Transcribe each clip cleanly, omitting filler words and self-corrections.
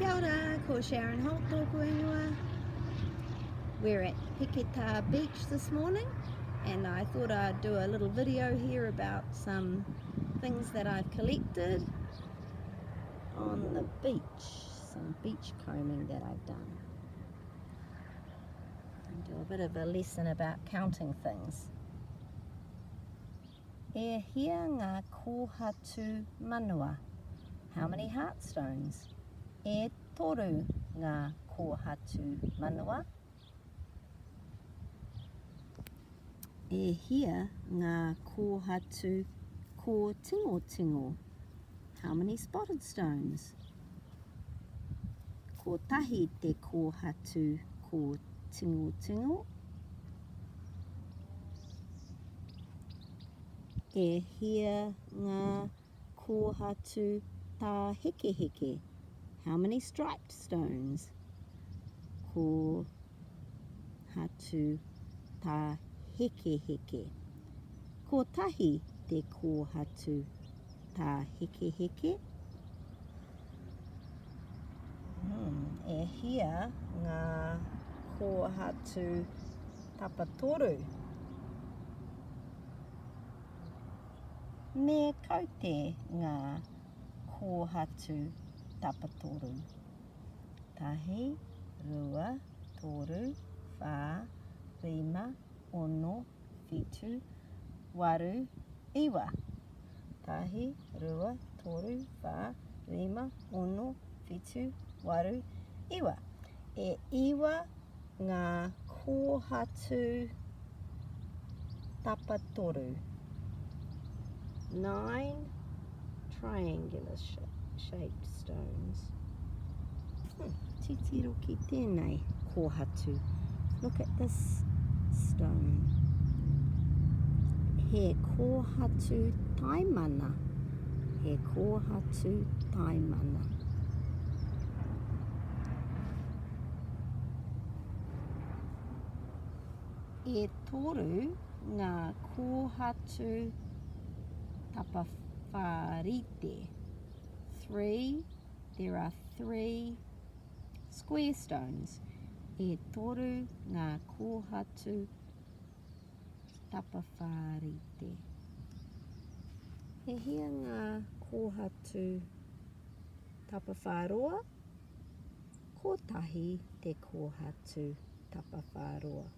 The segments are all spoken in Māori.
Kia ora, ko Sharon Holt tōku ingoa. We're at Heketa Beach this morning, and I thought I'd do a little video here about some things that I've collected on the beach, some beach combing that I've done. And do a bit of a lesson about counting things. E hia ngā kōhatu manua. How many heartstones? E toru ngā kōhatu manua. E hia ngā kōhatu ko tingo tingo. How many spotted stones? Ko tahi te kōhatu ko tingo tingo. E hia ngā kōhatu tā heke heke. How many striped stones? Ko hatu tā heke heke. Ko tahi te kōhatu tā heke heke. E hia ngā kōhatu tapatoru. Me kaute ngā kōhatu tapatoru. Tahi, rua, toru, whā, rima, ono, whitu, waru, iwa. Tahi, rua, toru, whā, rima, ono, whitu, waru, iwa. E iwa ngā kōhatu tapatoru. 9 triangular shaped stones. Titiro ki tēnei kōhatu. Look at this stone. He kōhatu taimana. He kōhatu taimana. E toru ngā kōhatu tapawharite. 3, there are 3 square stones. E toru ngā kōhatu tapawharite. E hia ngā kōhatu tapawharoa. Ko tahi te kōhatu tapawharoa.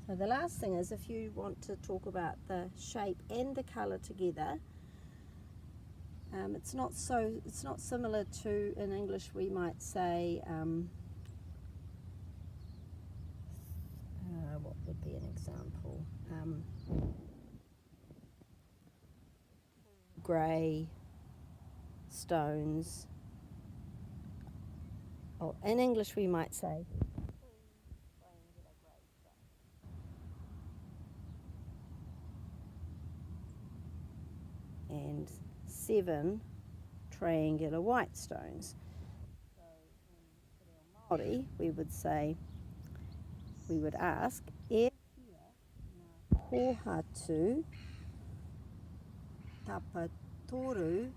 So the last thing is, if you want to talk about the shape and the colour together, it's not similar to, in English we might say, what would be an example? Grey stones. Oh, in English we might say and 7 triangular white stones. So in Māori we would say, we would ask, e kōhatu tapatoru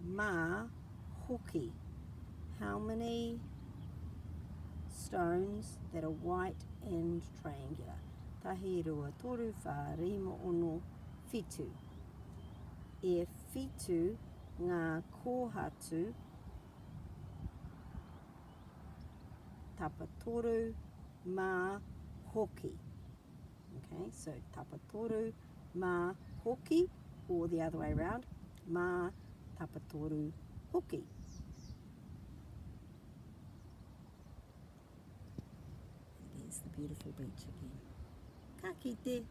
mā hoki. How many stones that are white and triangular? Tahi, rua, toru, whā, rima, ono, whitu. E whitu ngā kōhatu tapatoru mā hoki. Okay, so tapatoru mā hoki, or the other way around, mā tapatoru hoki. There's the beautiful beach again. Ka kite.